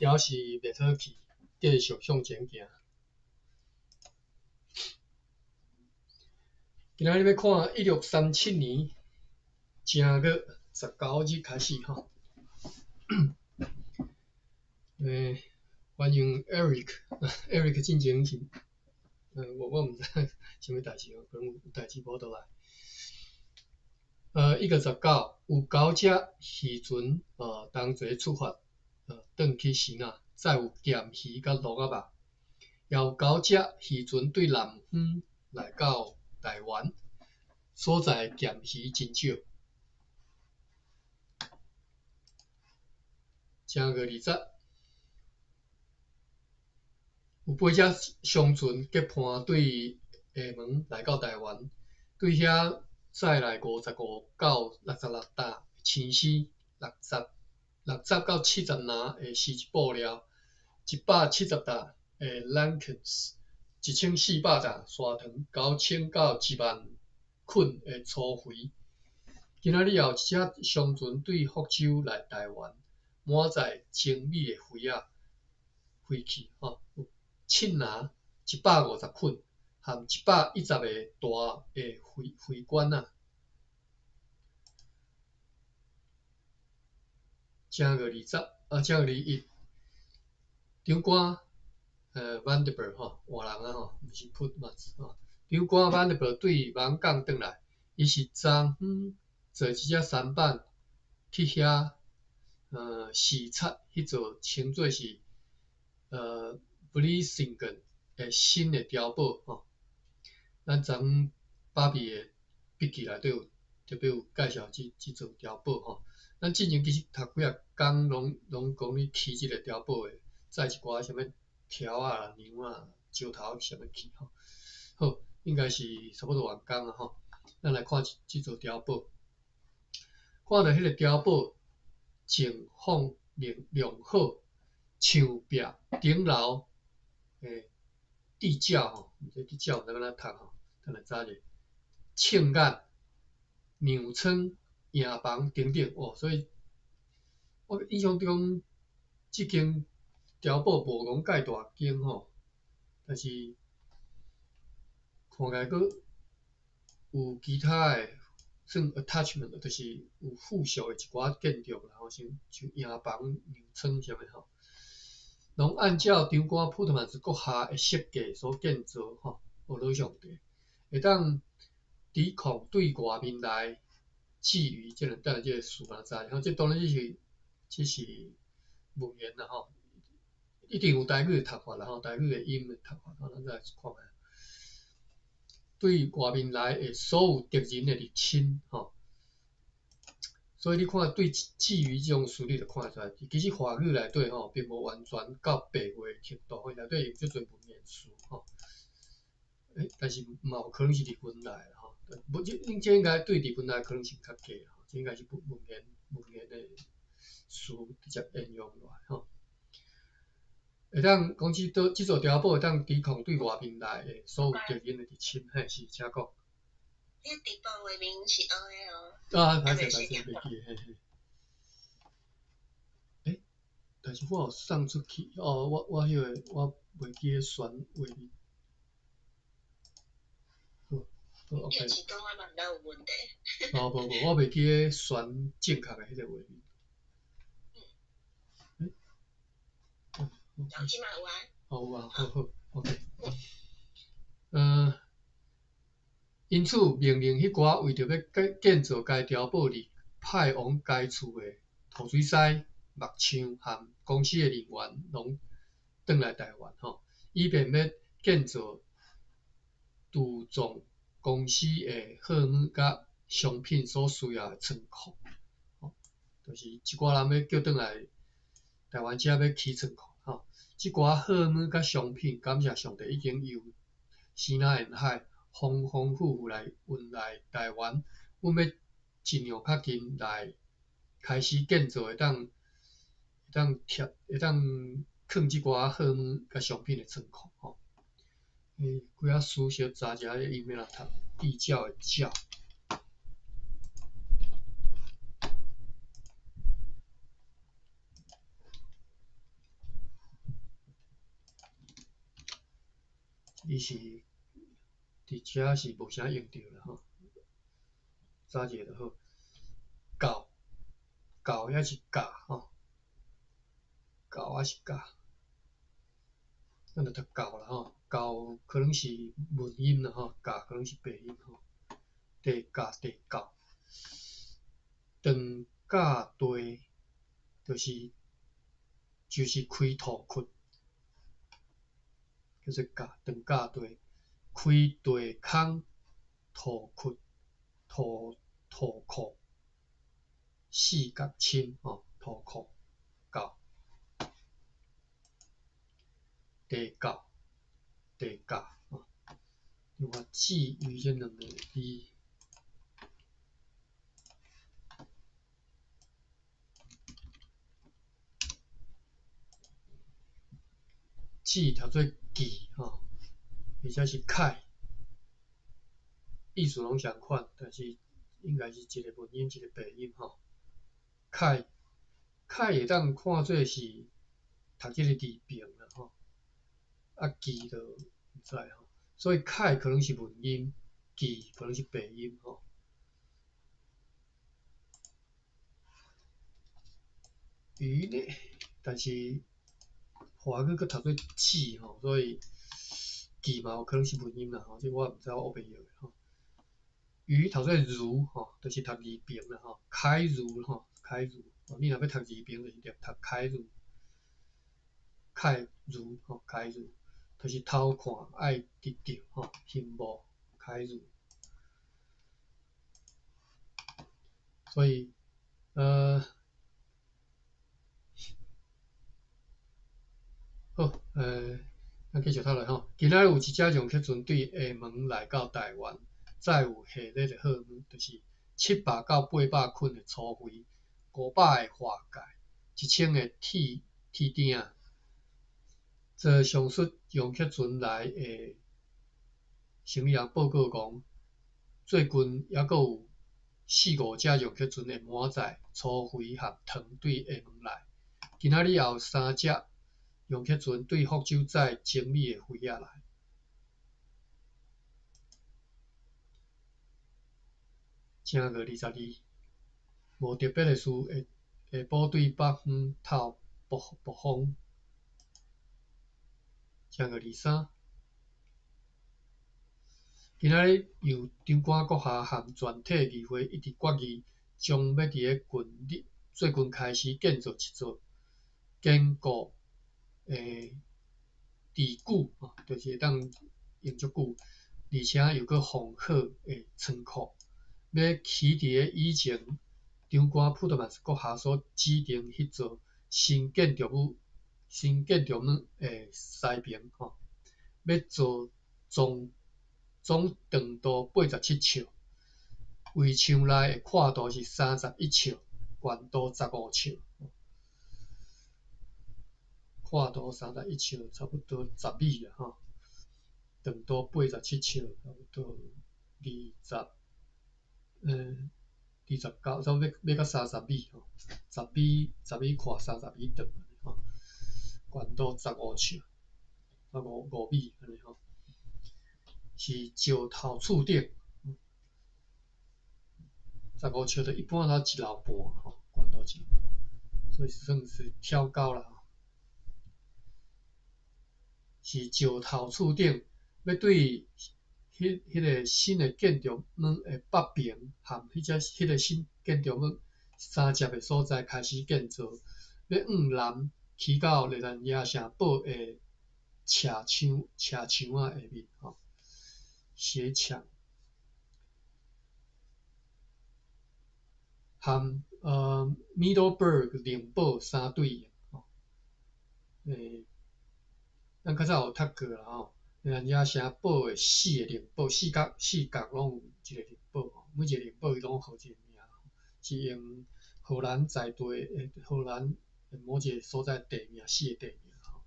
条是袂好去，继续向前行。今仔日要看1637年正月19日开始吼。欢迎 Eric 进前是，我唔知什么代志哦，可能有代志无倒来。1月19有9只渔船同齐出发，转去新啊，再有咸鱼甲鹿仔肉，也有9只渔船对南方来到台湾，所在咸鱼真少。正月20，有8只商船结伴对厦门来到台湾，对遐载来55到66担青丝，60到70篮的丝布料，170担的 Lankens， 1400担砂糖，9000到10000捆的粗肥。今仔日也有一只商船对福州来台湾，满载精美的肥仔飞去吼，有7篮150捆和110个大的肥管啊。正月21，长官Vandenberg 吼，换人啊吼，毋是 Putmans 吼。长官 Vandenberg 对闽港转来，伊是昨昏坐一只舢板去遐视察迄座称作是Vlissingen 的新的碉堡吼。咱昨昏爸比的笔记内底有特别有介绍即座碉堡吼。咱之前其实读几啊工拢讲你去即个碉堡的，载一寡什物条啊、牛啊、石头什物去吼。好，应该是差不多完工啊吼。咱来看即座碉堡，看到迄个碉堡正方良好，墙壁顶楼地窖吼，这地窖毋知安怎读吼，等下查者。庆案、庙仓、营房等等哦，所以我印象中即间碉堡无讲介大间吼，但是看起来佫有其他的算 attachment， 就是有附属的一寡建筑啦，吼，像营房、庙仓啥物吼，拢按照长官普特曼斯阁下的设计所建造吼，无落上地，会当抵抗对外面来觊觎即两等即个事嘛知，吼，这当然这是文言啦吼，一定有台语的读法啦吼，台语的音的读法，咱再来看下。对外面来的所有敌人的入侵吼，所以你看对觊觎这种事，你就看出来，其实华语内底吼，并无完全到白话的程度，内底有即侪文言词吼。但是嘛有可能是日本来的吼，无这应该对日本来可能性较低吼，这应该是文言的词直接应用落来吼。会当讲即座碉堡会当抵抗对外面来的所有敌人的入侵，嘿，是请讲。迄个地堡话名是安尼哦。歹势，袂记嘿。但是我有送出去哦，我迄个我袂记迄选画面。电视讲我嘛毋知有问题。无，我袂记迄选正确的迄个画面。即马有啊？有啊，好 ，OK。因此命令迄寡为着要建造该碉堡而派往该处的土水师、木匠和公司的人员，拢转来台湾吼，以便要建造杜仲公司的货物甲商品所需要的仓库，就是一寡人要叫转来台湾遮要起仓库吼。即寡货物甲商品，感谢上帝已经由西南沿海丰丰富富来运来台湾，阮要尽量较近来开始建造会当藏即寡货物甲商品的仓库吼。几啊书小查一下伊要哪读地窖的窖。伊是伫遮是无啥用着啦吼，早一个就好。教，教也是教吼，教也是教，咱就读教啦吼，教可能是文音啦吼，教可能是白音吼。地教，地教，长教地就是开土窟，叫做教，长教地，开地坑，土窟，土库，四角星吼，土库，教，地教，地教吼。另外至于这两个字。记读做记吼，或者是楷，意思拢相款，但是应该是一个文音，一个白音吼。楷会当看做是读这个字平啦吼，啊记就毋知吼，所以楷可能是文音，记可能是白音吼。鱼呢，但是华语佫读做记吼，所以记嘛有可能是文音啦吼，这我毋知我学袂晓诶吼。鱼读做如吼，就是读字平啦吼，开如吼，开如，你若要读字平，就是读开如，开如吼，开如，就是偷看爱得到吼，翕无开如，所以好咱继续讨论吼。今仔有一只容客船对厦门来到台湾，载有下列的货物，就是700到800捆的粗肥，500个花介，1000个铁鼎。这上述容客船来的行李人报告讲，最近还佫有4-5只容客船会满载粗肥和糖对厦门来。今仔日也有3只容客船对福州载精美的肥仔来。正月22，无特别的事，下晡对北方透暴风。正月23，今仔日由张管国校和全体议会一致决议，将要伫个最近开始建造一座坚固持久就是会当用足久，而且又佫防火的仓库，要起伫个以前张管普特曼斯国校所指定迄座新建筑物的西边吼，要做总长度87尺，围墙内的宽度是31尺，悬度15尺。宽度31尺，差不多10米啦吼，长度87尺，差不多29，差不多要到30米吼，10米宽，30米长吼，悬度15尺，5米安尼吼，是石头厝顶，15尺就一般头一楼半吼，悬度1楼，所以算是挑高啦。是石头厝顶，要对迄个新的建筑物的北边和迄个新建筑物相接的所在开始建造，要往南起到丽兰野城堡的斜墙仔下面吼，斜墙，和Middleburg 灵堡相对应吼，咱较早有读过啦吼，丽兰野城堡的4个灵堡，四角拢有一个灵堡吼，每一个灵堡伊拢有号一个名，是用荷兰在地荷兰某一个所在地名，4个地名吼，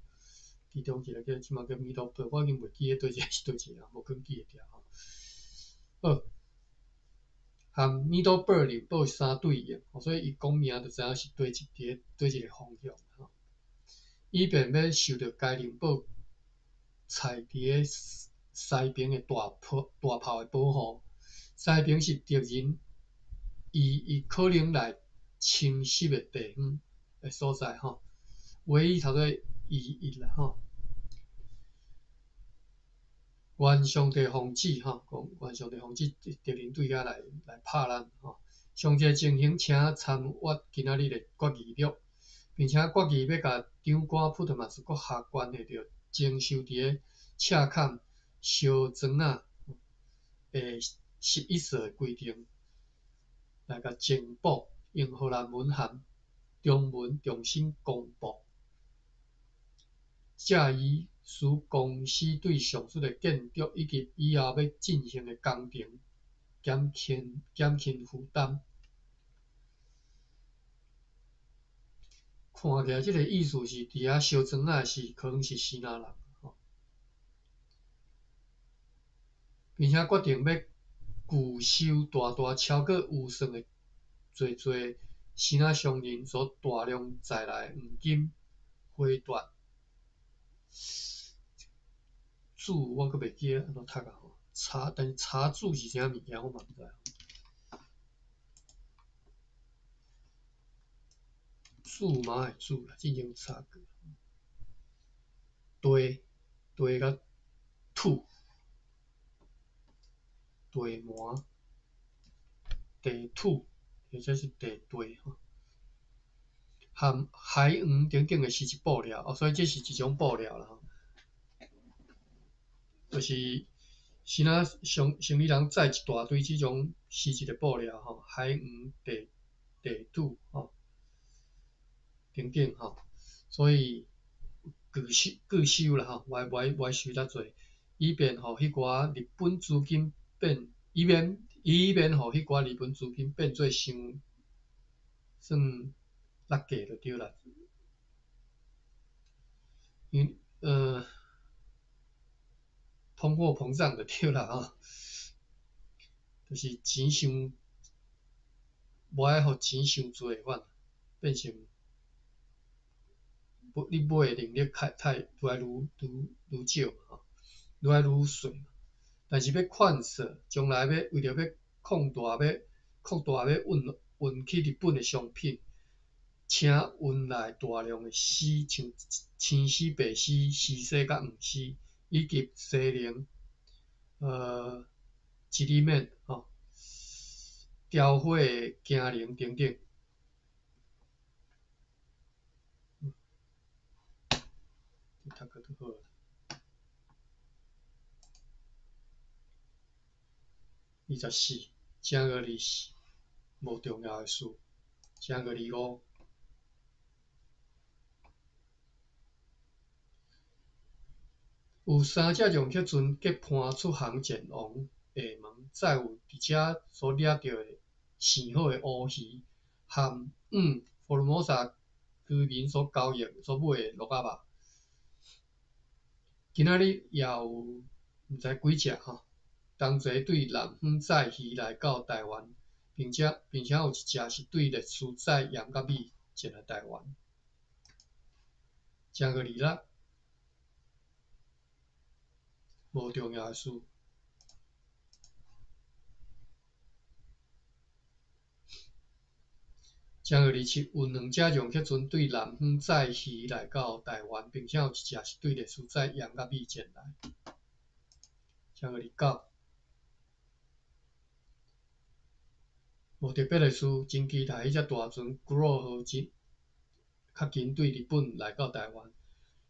其中一个即马叫 Middleburg，我已经袂记对一个是对一个，无可能记会牢吼。好，和 Middleburg 灵堡相对应，所以伊讲名就知影是对一个方向吼。以便免受到该灵堡采伫个西边的大炮的保护，西边是敌人伊可能来侵袭的地方的所在吼。唯一头做伊啦吼。原上帝防止吼，讲原上帝防止敌人对遐来拍咱吼。上这情形，请参阅今仔日的决议录，并且决议要甲长官普特马斯国下关系着经受伫个赤坎烧庄仔的11岁的规定，来甲政府用荷兰文和中文重新公布。介意使公司对上述的建筑以及以后要进行的工程减轻负担。看起来这个意思是伫遐烧庄仔是可能是希腊人，并且决定要拒收大超过预算的侪希腊商人所大量载来的黄金、飞弹。柱我阁袂记安怎读啊吼，但是茶柱是啥物件我嘛毋知。柱嘛的柱啦，之前有查过。地甲土，地膜、地土或者是地吼。含海黄等等的是一布料，所以这是一种布料啦。就是先啊，生理人载一大堆这种细致的布料吼，海黄、地土吼等等吼，所以拒收啦吼，歪收较侪，以便互迄寡日本资金以免互迄寡日本资金变做算落价就对啦。通货膨胀就对啦吼，就是钱伤，无爱互钱伤侪款，变成你买的能力太愈来愈少吼，愈来愈细。但是要劝说，将来为着要扩大要运去日本的商品，请运来大量的丝，像青丝、白丝、西施甲黄丝，以及西菱、一里面吼、雕花的镜菱等等。读个就好。24正月24无重要的事。正月25有3只容克船结伴出航前往厦门，载有伫遮所掠到的生好的乌鱼和福尔摩沙居民所买的鹿仔肉。今仔日也有毋知几只吼，同齐对南方载鱼来到台湾，并且有一只是对历史载盐甲米进来台湾。正月26无重要的事。正月27有2只容克船对南方载鱼来到台湾，并且有一只是对历史载盐甲米进来。正月29无特别的事，真期待迄只大船 Grow 号较紧对日本来到台湾，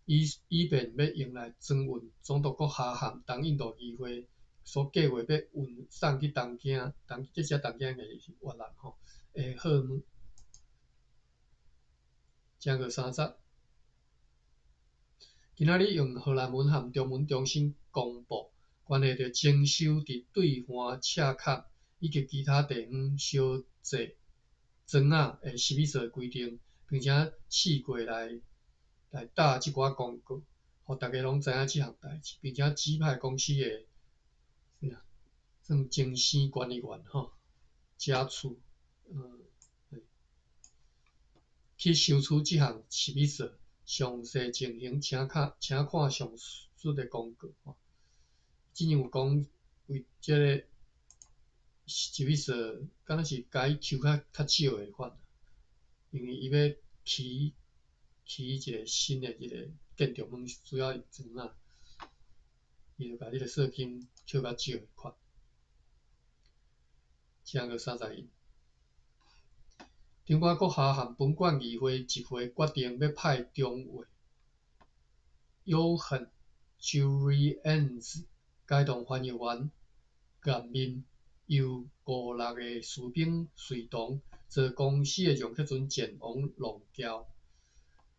以便要用来装运总督国虾和东印度议会所计划要运送去东京，这只东京应该是越南吼的货物。正月30今仔日用荷兰文和中文重新公布，关系着征收伫对岸赤坎以及其他地方烧制庄仔的11岁规定，并且4过来打即寡公告，互大家拢知影即项代志，并且指派公司的算精神管理员吼，加处去收取即项11岁。详细情形请看上述的公告。之前有讲为即个史密斯，敢若是甲伊抽较少诶款，因为伊要起一个新诶一个建筑门需要砖仔，伊就甲你个射金抽较少诶款，请个30亿。中华国校和本馆议会集会决定要派中尉约翰 Julians 解冻翻译员任命，由56个士兵随同，坐公司的容克船前往龙桥，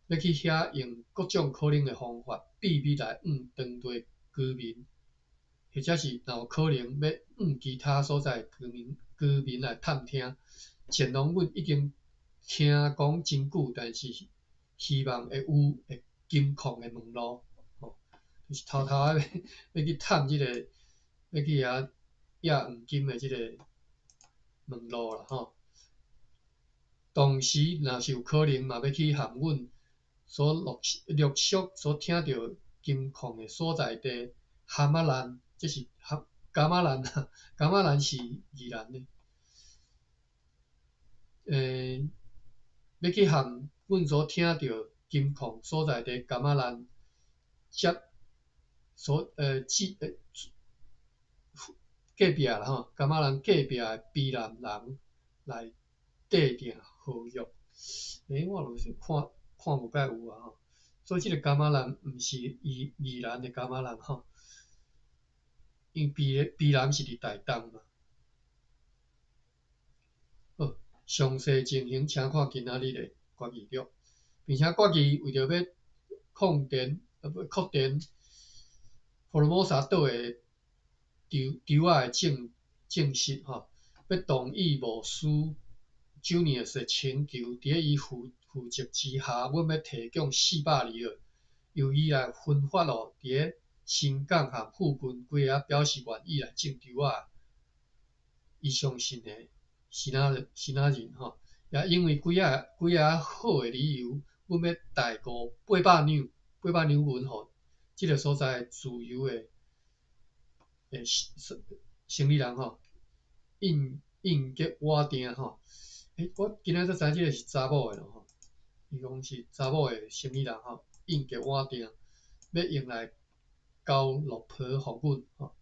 要去遐用各种可能的方法秘密来当地居民，或者是若有可能要其他所在居民来探听。乾隆阮已经听讲真久，但是希望会有会金矿的门路，就是偷偷要去探即个，要去遐亚黄金的即个门路啦吼。同时，若是有可能，嘛要去含阮所陆续所听到金矿的所在地哈马兰，这是噶玛兰啊，噶玛兰是宜兰的。要去和阮所听到金矿所在地噶玛兰接隔壁啦吼，噶玛兰隔壁的卑南人来制定合约。我就是看无解有啊吼，所以即个噶玛兰毋是宜兰的噶玛兰吼，因为卑南是伫台东嘛。好，详细情形请看今仔日的决议录，并且决议为着要确定福尔摩沙岛的州仔的正式吼，要同意牧师 Junius 的请求，伫伊负责之下，阮要提供402由伊来分发伫新港和附近几个表示愿意来种州仔伊相信的新仔人吼，也因为几个好的理由，阮要代购800两银互即个所在自由的生意人吼，应吉瓦丁吼。我今仔才知即个是查某的咯吼，伊讲是查某的生意人吼，应吉瓦丁要用来交落婆互阮吼。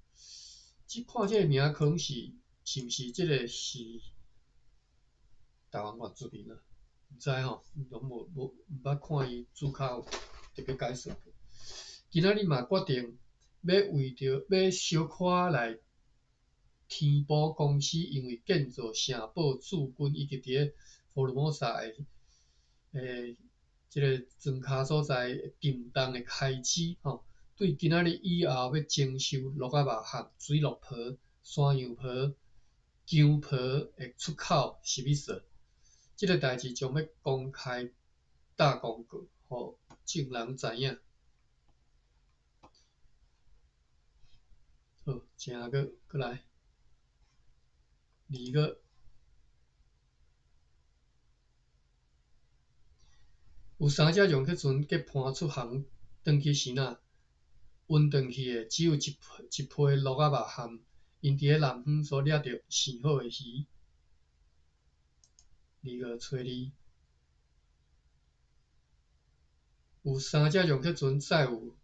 看即个名可能是毋是即个是台湾原住民啊？毋知吼，拢无捌看伊主卡有特别解说。今仔日嘛决定要为着要小可来填补公司因为建造城堡驻军以及伫福尔摩沙的即个庄卡所在震动的开支吼。对今仔日以后要征收鹿仔肉和水鹿婆、山羊婆、姜婆的出口是密说，即个代志将要公开大公告，互众人知影。好，请过来2个。有3只容克船结伴出航，转去时仔，运转去的只有一批鹿仔肉和因伫南方所掠到生好的鱼。2个找2。有3只容克船载有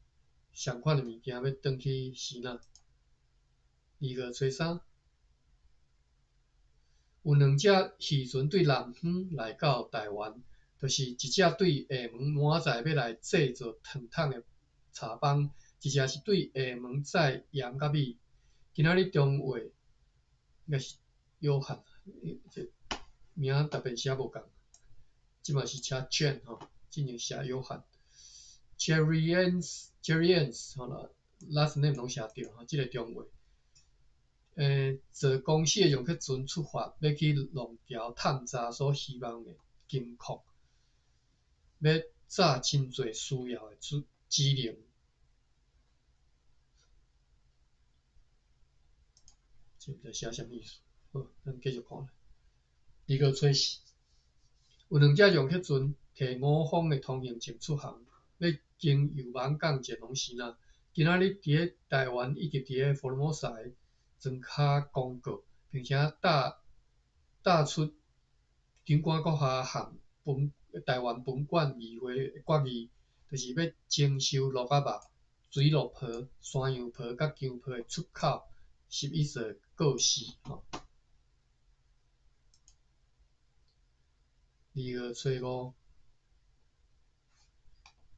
相款的物件要转去时仔。2个找3。有2只渔船对南方来到台湾，就是一只对厦门满载要来制作糖桶的茶帮，一只是对厦门载盐甲米。今仔日中尉应该是约翰，这名特别写无共，即嘛是写 Jan 吼，之前写约翰 Jerryans 吼啦 ，last name 拢写对吼，即个中尉。坐公司的容克船出发，要去龙桥探查所希望的金矿，要载真侪需要的资能。这毋知写啥物意思？好，咱继续看。2个找4。有2只容克船摕5方的通行证出航，要经油网港前往时仔，今仔日伫咧台湾以及伫咧福尔摩沙庄卡公告，并且踏出长官阁下和台湾本馆议会的决议，就是要征收鹿仔肉、水鹿皮、山羊皮甲姜皮的出口11岁告示。2月初5，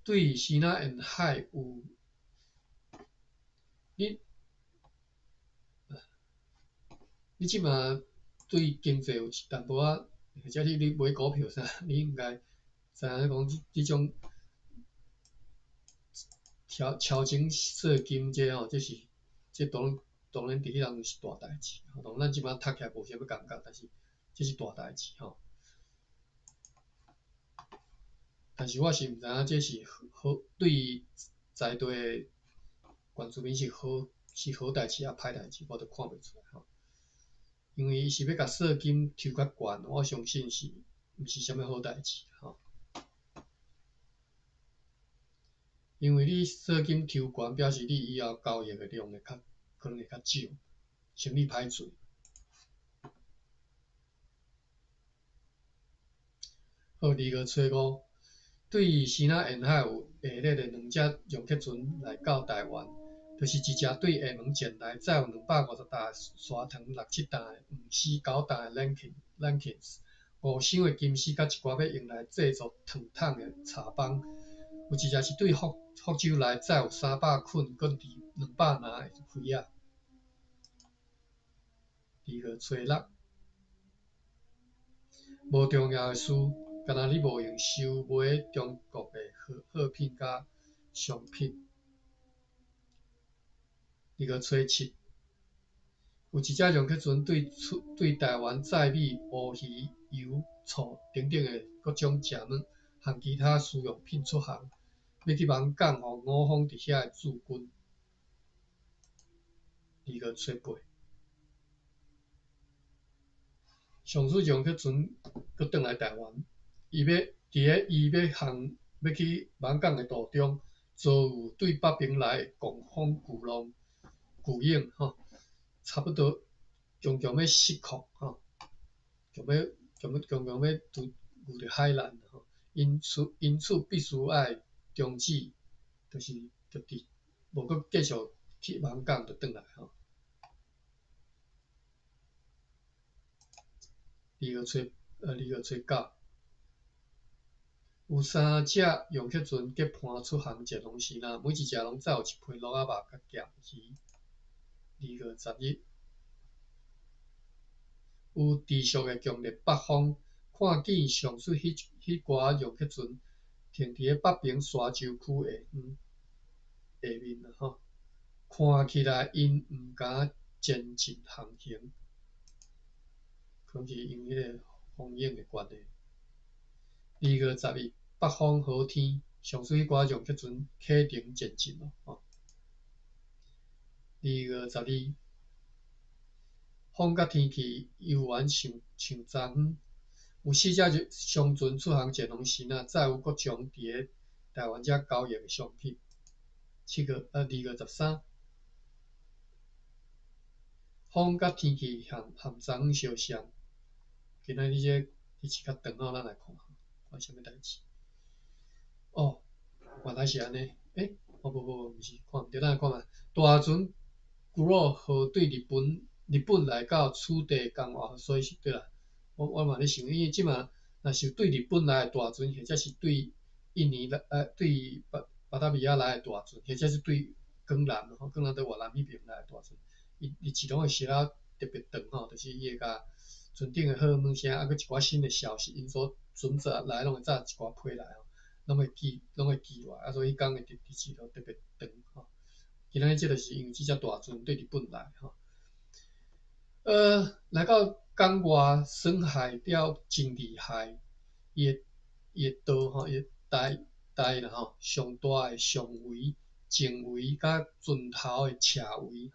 对西南沿海有你即马对经济有一淡薄仔，或者你买股票啥，你应该知影讲即种超前税金这当然伫迄人是大代志，当然咱即马读起来无啥物感觉，但是这是大代志吼。但是我是毋知影这是好对于在地的原住民是好代志啊歹代志，我都看袂出来吼。因为伊是要甲税金抽较悬，我相信是毋是啥物好代志吼。因为你税金抽悬，表示你以后交易的量可能会较少，生意歹做。好，2月初5，对于西南沿海有下列的2只容客船来到台湾，就是一只对厦门舰来载有250担的沙糖、67担的黄丝、9担的 Lankins、5箱的金丝，甲一寡要用来制作糖桶的茶帮。有一只是对福州来载有300捆，搁200拿的鱼仔。2月初6，无重要的事，敢若你无用收买中国的货品甲商品。2月初7，有一只容客船对台湾载米、乌鱼、油、醋等等的各种食物和其他需用品出航，要去芒港互我方伫遐的驻军。2月初8，上水容客船搁转来台湾，伊要去芒港的途中，遭遇对北平来的狂风巨影差不多强要失控强要遇到海难因此必须爱终止，无搁继续去芒港就转来2月初9，有3只容客船结伴出航前往时呐，每一只拢载有1批鹿仔肉甲咸鱼。2月11，有持续的强烈北风，看见上述迄寡容客船停伫咧北平沙洲区下面看起来因毋敢前进航行，可能是因迄个风影的关系。2月12，北风好天，上述迄寡容客船启程前进2月12，风甲天气犹原像昨昏，有4只商船出航前往时呐，载有各种伫咧台湾遮交易的商品。2月13，风甲天气和昨昏相像。今仔日这日子较长咱来看啥物代志。原来是安尼，无毋是，看毋对，咱来看觅。大船古老号对日本来到此地讲话，所以是对啦。我嘛咧想，因为即马若是对日本来的大船，或者是对印尼对巴达米亚来的大船，或者是对江南对越南迄边来的大船，伊日子拢会写啊特别长就是伊会甲船顶的号码声，搁一寡新的消息，因所存折来拢会载一寡批来拢会记落来，所以迄天的日子都特别长今仔日这就是因为即只大船对日本来来到港外深海钓真厉害，伊的岛伊的台啦上大的上围、前围甲船头的车围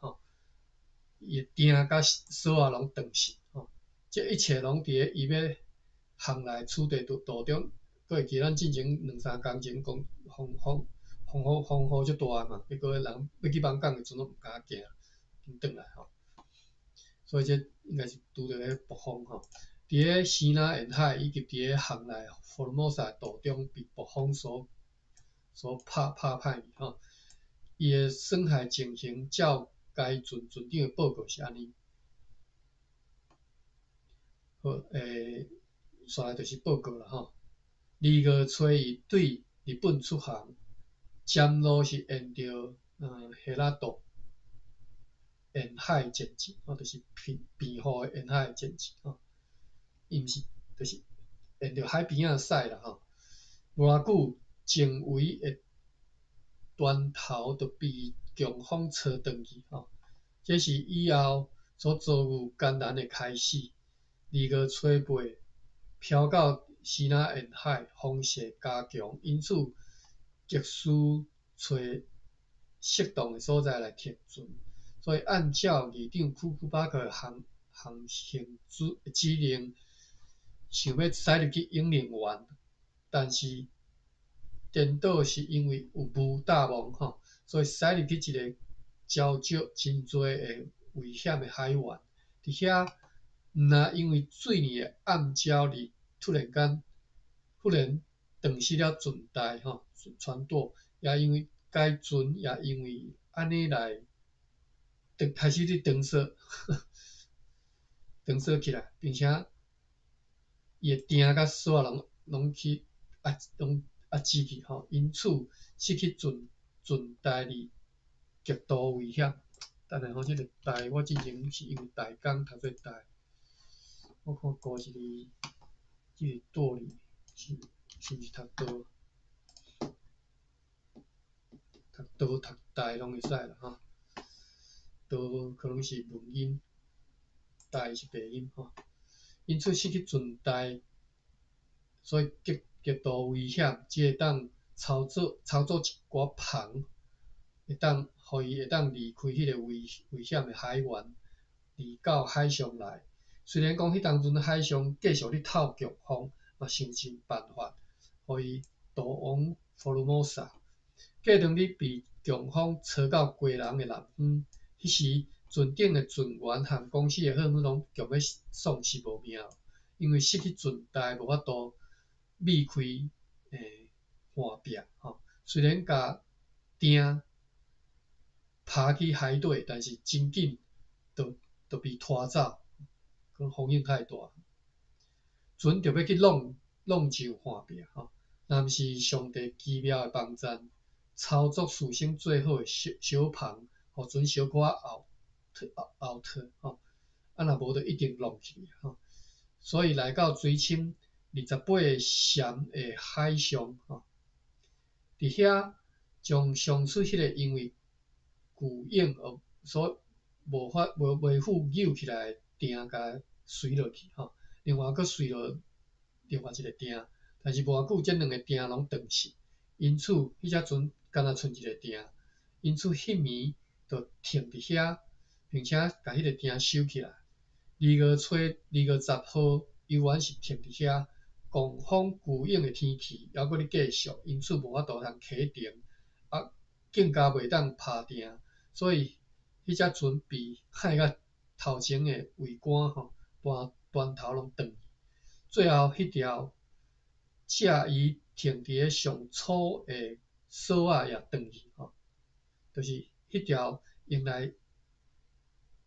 伊的鼎甲锁啊拢断实这一切拢伫咧伊要航来此地途中，搁会记咱进前2、3工前讲风雨足大嘛，结果人要去望港的阵都毋敢行，紧转来吼。所以这应该是拄着迄暴风吼。伫咧西南沿海以及伫咧巷内福尔摩沙岛中被暴风所拍歹去吼。伊的损害情形，照该船长的报告是安尼。好，续来就是报告啦吼。2月初伊对日本出航，漳路是沿着希拉岛沿海前进，就是庇护的沿海前进吼。伊毋是，就是沿着海边仔驶啦吼。无偌久，前围的端头就被强风吹转去吼。这是以后所遭遇艰难的开始。2月初尾，飘到西南沿海，风势加强，因此急需找适当的所在来停船。所以按照议长库库巴克的航行指令，想要驶入去永宁湾，但是颠倒是因为有雾大雾吼，所以驶入去一个交织真多的危险的海湾。伫遐，若因为水泥的暗礁而突然断失了船带吼，船舵，也因为该船也因为安尼来开始咧长缩，长缩起来，并且伊的鼎甲锁拢去压制去吼，因此失去船带而极度危险。等下吼，即个带我之前是因为台工读做带，我看高一个即个道理是毋是读读带拢会使啦吼。道可能是文音，带是白音吼。因此失去船带，所以极度危险，只会当操作一寡帆，互伊会当离开迄个危险的海湾，离到海上来。虽然讲迄当阵海上继续咧透强风，嘛想尽办法，互伊逃往福尔摩沙。过当日被强风吹到归人的南方，迄时船顶的船员和公司的伙伴拢强要丧失无命，因为失去船带无法度避开岸壁吼。虽然甲鼎爬去海底，但是真紧就被拖走，可能风险太大，船就要去弄上岸壁吼。若毋是上帝奇妙的帮赞，操作事先做好的小帆，互船小可后退吼，若无就一定弄去吼。所以来到水深28船的海上吼，伫遐将上次迄个因为巨影而所袂赴扭起来的鼎甲随落去吼，另外佫随落另外一个鼎，但是无偌久，这两个鼎拢断去，因此迄只船敢若剩一个鼎，因此迄暝就停伫遐，并且甲迄个鼎收起来。2月10号，游园是停伫遐，狂风巨影的天气还佫咧继续，因此无法度通启程，更加袂当拍定，所以迄只船被害甲头前的桅杆吼端头拢断去。最后迄条车伊停伫咧上粗的索仔也断去吼，就是迄条用来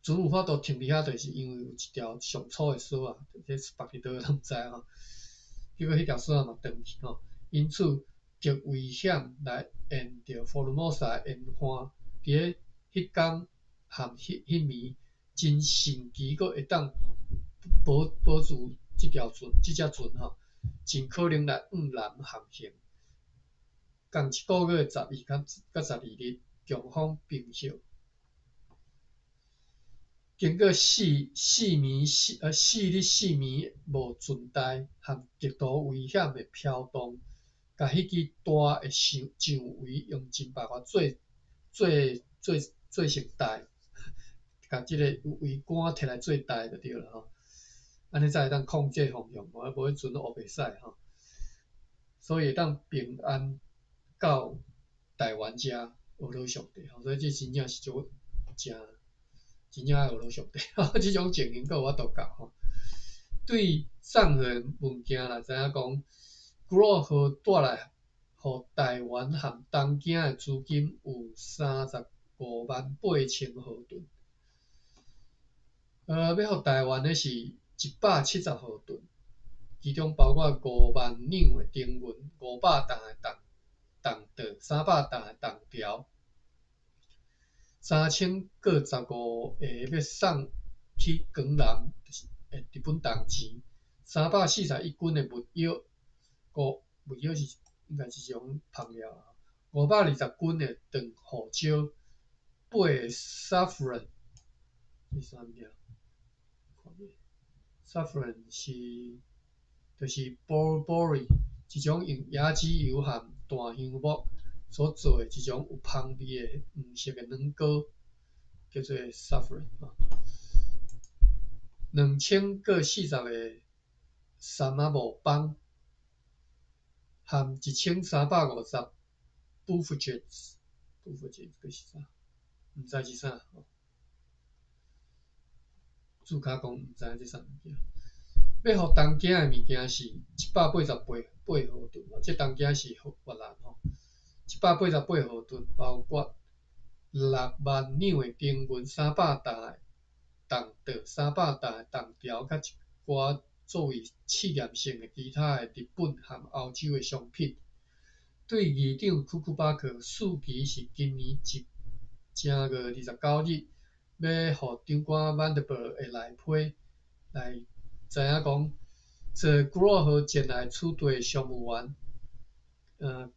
船有法度停伫遐，就是因为有一条上粗的索仔，这绑伫倒位拢知吼。结果迄条索仔嘛断去吼，因此极危险来沿着福尔摩沙沿岸，伫咧迄天和迄暝真神奇，佫会当保住即只船吼，真可能来往南航行。共1个月12甲12日，强风并歇。经过4日4暝无船带和极度危险的飘动，甲迄支大的上桅用尽办法做成带，甲即个桅杆摕来做带就对了吼。安尼才会当控制方向，无迄船学袂驶吼。所以会当平安到台湾食俄罗上帝，所以这真正是做真正爱俄罗上帝，这种情形够我都教吼。对送货物件啦，知影讲 Grow 号带来互台湾和东京的资金有358000毫吨。要互台湾的是170毫吨，其中包括5万两的丁元、500担的重稻、300担的重条、3015个要送去江南，就是日本铜钱，341斤的物药，物药是应该是一种香料啦，520斤的长胡椒，8个 saffron， 是啥物件？saffron 是就是 Burberry 一种用椰子油和淡香木所做的一种有香味的黄色的软膏，叫做 saffron 2040个杉仔木棒和1350 buffets 这是啥？毋知是啥，注脚讲毋知这啥物件。要互东京的物件是188毫吨，这东京是越南吼，188毫吨，包括6万两的丁元、300担的重稻、300担的重条，甲一寡作为试验性的其他的日本和欧洲的商品。对议长库库巴克诉期是今年正月29日，要互长官 Vandenberg 的内批来知影讲，坐 Grow 号前来处队的商务员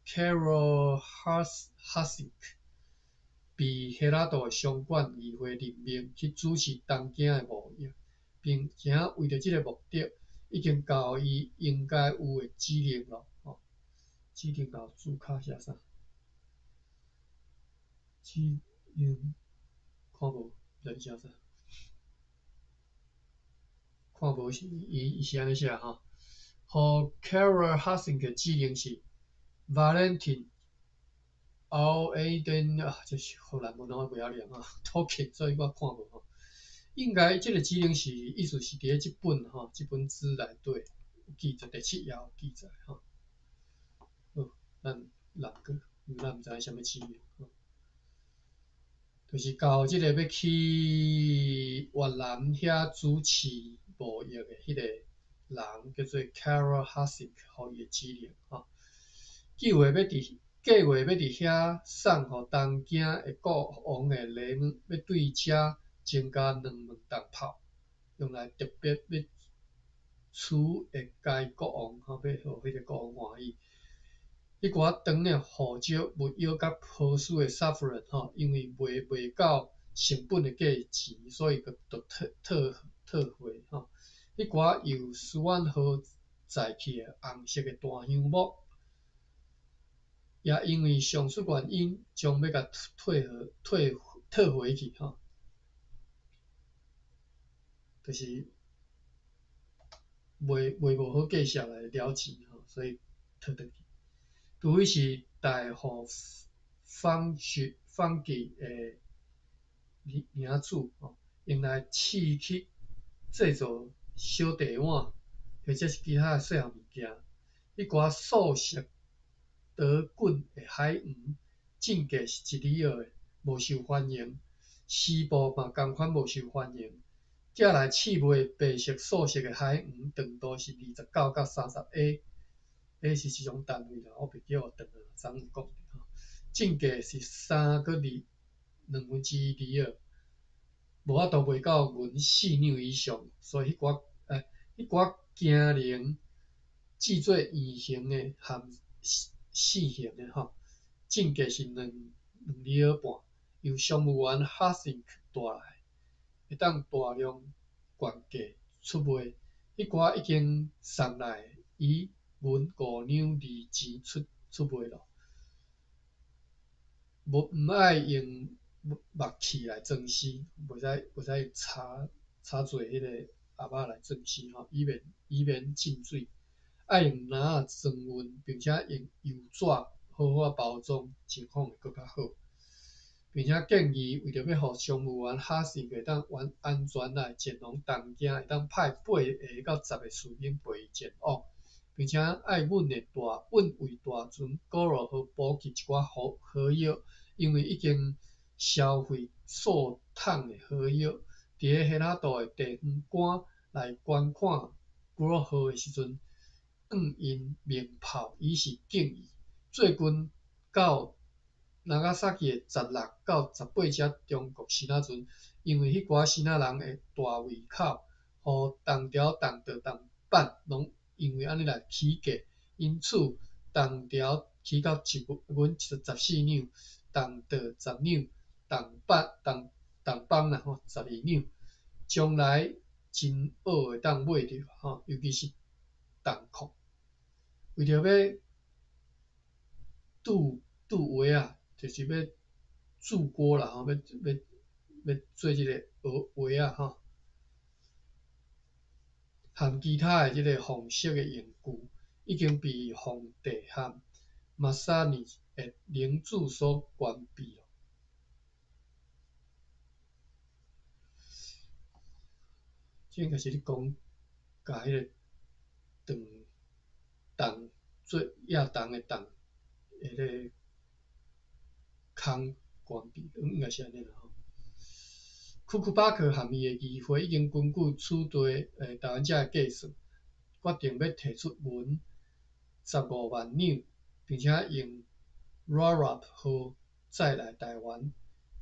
Carol Hasink 被希拉岛的商管议会任命去主持东京的贸易，并且为着这个目的，已经交伊应该有的指令了。指令后注脚写啥？指令看无，不知写啥。看无是伊是安尼写吼。互 Carol Hasink 指令是 Valentin Auden 这是荷兰文，我袂晓念Talking， 所以我看无吼。应该这个指令是意思是伫即本即本书内底有记载，第7页有记载吼。好，咱人过，因为咱毋知影啥物指令就是到即个要去越南遐主持贸易的迄个人叫做 Carol Hasink， 互伊的指令计划要伫遐送互东京的国王的礼物，要对遮增加2万吨炮，用来特别要处的该国王要互迄个国王欢喜。迄寡长的胡椒、木药甲波斯的 saffron 因为卖到成本的价钱，所以就退货迄寡由斯万号载去的红色的大香木，也因为上述原因，将要甲退回去就是卖无好价下来了钱所以退回去。除非是大户纺具的名主用来刺去制造小地碗，或者是其他的细项物件。迄寡素食德滚的海鱼，进价是1里的，无受欢迎。西部嘛同款无受欢迎。这来刺卖白色素食的海鱼，长度是29到30 A 是一种单位啦，我袂记我长了，昨有讲进价是3个2分之1里尔，无法度卖到银4两以上，所以迄寡惊灵制作圆形的和四形的进价是2里尔半，由商务员 Hasink 带来，会当大量原价出卖，迄寡已经送来以银5两利钱出卖咯。毋爱用木器来装饰，袂使用插做迄个盒仔来装饰以免进水。爱用篮仔装运，并且用油纸好好包装，情况会更较好。并且建议为着要互商务员考试会当安全来前往东京，会当派8个到10个士兵陪伊前往，并且爱稳为大船古罗河补给一寡荷药，因为已经消费数桶的荷药。伫个希拉岛的地方馆来观看古罗河的时阵，因鸣炮以示敬意。最近到长崎的16到18只中国新仔船，因为迄寡新仔人的大胃口，互同条动道动板拢因为安尼来起价，因此同条起到文14两，动道10两，动板啦12两，将来真好会当买着尤其是动壳，为着要渡围就是要铸锅啦要做即个围含其他的即个红色的用具，已经被皇帝和马萨尼的领主所关闭了。这应该是咧讲，甲迄个动做亚动的动，迄个空关闭，应该是安尼啦。库库巴克和伊的议会已经根据此地台湾者的计算，决定要提出文15万两，并且用 RARAP 号载来台湾，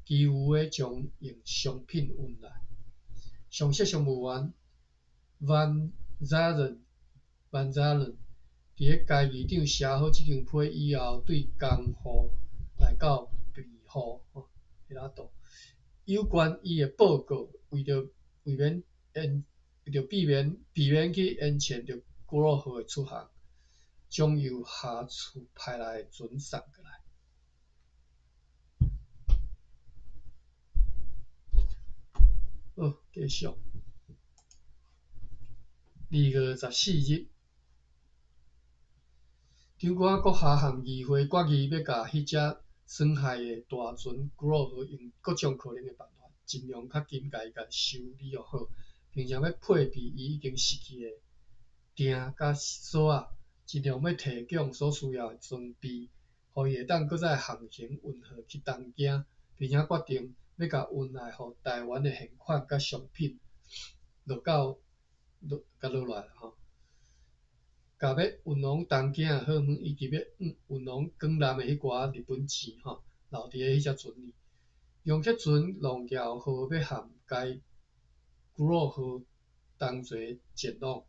其余的将用商品运来。上席商务员 Van Zalen 伫个该议场写好即张批以后，对公户来到庇护希拉岛。有关伊的报告，为着避免去延迟着古罗河的出航，将由下厝派来的船送过来。好，继续。2月14日，长官阁下和议会决议要甲迄只损害的大船古罗河用各种可能的办法，尽量较紧甲伊修理好，并且要配备伊已经失去的艇甲锁仔，尽量要提供所需要的装备，互伊会当搁再航行运河去东京，并且决定要甲运来互台湾的现款甲商品，落来甲要运往东京的货物，以及要运往港南的迄寡日本钱留伫迄只船里。用客船龙桥号要含该古罗河同齐前往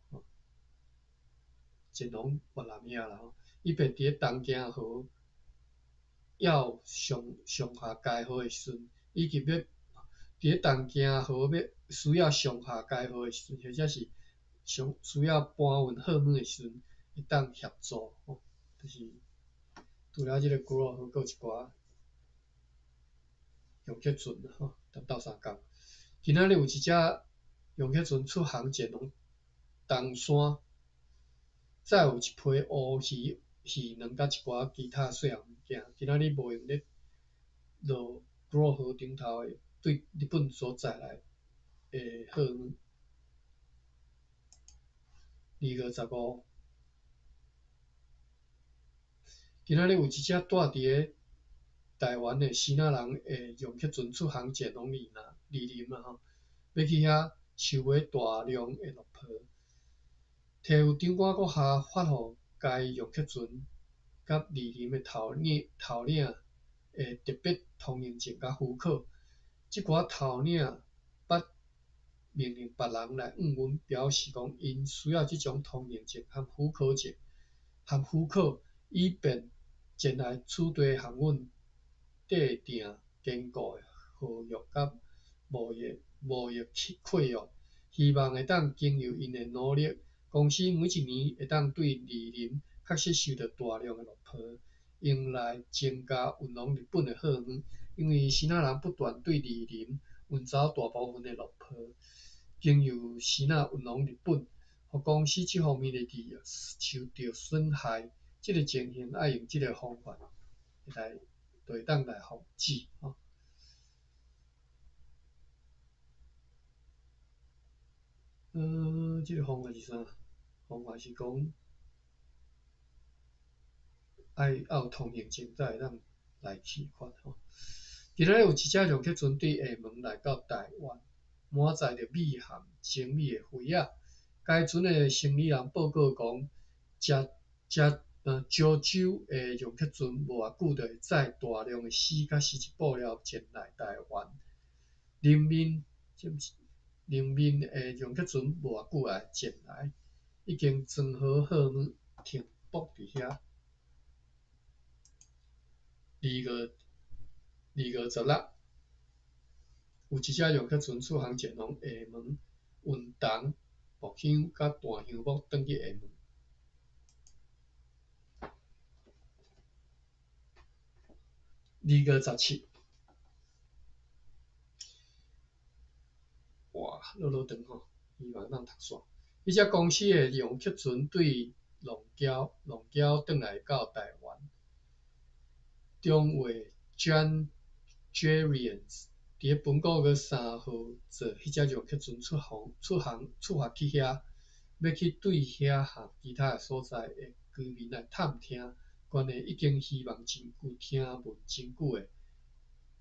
越南遐啦以便伫个东京河要上下改号的时阵，以及要伫个东京河需要上下改号的时阵，或者是需要搬运货物的时阵，会当协助就是除了即个古罗河，阁有一寡用客船斗相共。今仔日有一只用客船出航前往东山，再有一批乌鱼卵甲一寡其他细项物件。今仔日无用咧落古罗河顶头的对日本所载来的货物。2月15，今仔日有一只住伫个台湾的新仔人的用客船出航前往宜兰要去遐收买大量的鹿皮。提有长官阁下发予该用客船甲莅临的头领的特别通行证甲符壳。即寡头领捌命令别人来运文，表示讲因需要即种通行证和符壳，以便前来此地航运制定坚固的合约甲贸易契约。希望会当经由因的努力，公司每一年会当对莅临确实收到大量的鹿皮，用来增加运往日本的货物。因为新仔人不断对莅临运走大部分的鹿皮，经由新仔运往日本，互公司这方面的利益受到损害。这个情形爱用这个方法会当来防止吼。这个方法是啥？方法是讲要有通行证才会当来去看吼。今仔有一只容克船对厦门来到台湾，满载着米含精米的货仔。该船的行李人报告讲，漳州的容克船无偌久就会载大量的丝甲丝织布料前来台湾。林面的容克船无偌久也会前来，已经装好货物停泊伫遐。2月16，有一只容克船出航前往厦门，运重、木箱甲大香木转去厦门。2月17，哇，落长吼，希望咱读煞。迄只公司的容克船对龙桥转来到台湾。中尉 John Jerians 伫本个月3号坐迄只容克船出发去遐，要去对遐和其他的所在的居民来探听关于已经希望真久、听闻真久的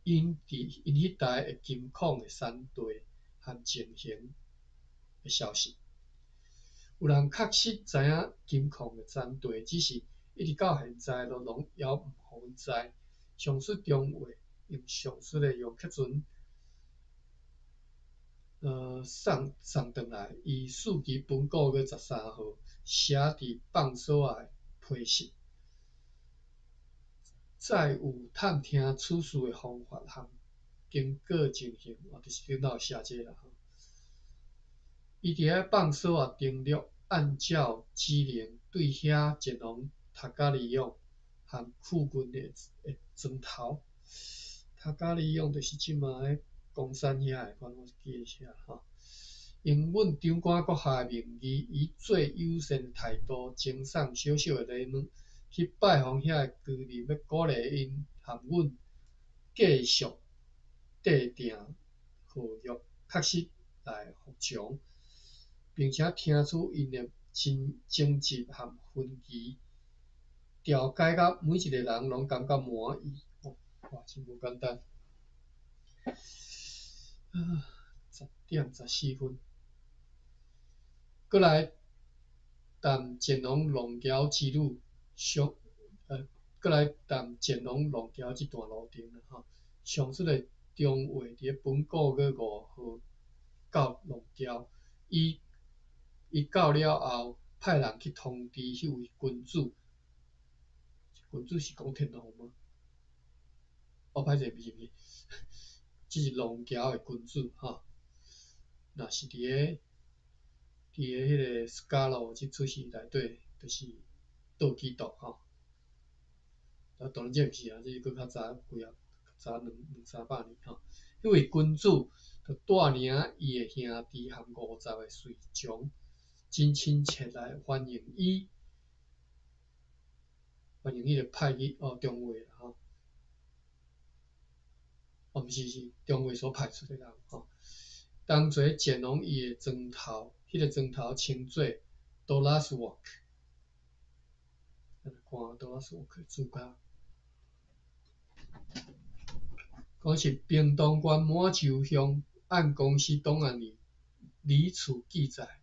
因迄带的金矿的产地和情形的消息。有人确实知影金矿的产地，只是一直到现在都拢毋互阮知。上述中尉用上述的容克船送转来，伊溯及本个月13号写伫放所的批示，再有探听此事的方法和经过情形，就是顶头写这啦。伊伫遐放所登录，按照指令对遐前往塔加利用和库军的砖头。塔加利用就是即马的公山遐的，我记一下吼。用阮长官阁下的名义，以最友善的态度赠送小小的礼物，去拜访遐的居民，要鼓励因和阮继续制定合约，确实来服从，并且听取因的争执和分歧，调解甲每一个人拢感觉满意。哇，真无简单。10:14。过来谈前往龙桥之路，过来谈前往龙桥这段路程啦吼。上述的中尉伫本个月5号到龙桥，伊到了后，派人去通知迄位君主，君主是讲天皇吗？歹势，不是，这是龙桥的君主吼。若是伫迄个斯卡罗即出事内底，就是斗鸡斗吼。当然这毋是啊，这是搁较早几啊，早200-300年吼。迄位君主就带领伊的兄弟和50个随从，真亲切来欢迎伊，就派去中尉啦吼。毋是中尉所派出的人吼。同齐前往伊的砖头，迄个砖头称作 Dollars Walk。看 Dollars Walk 主角，讲是屏东县满洲乡按公司档案里处记载，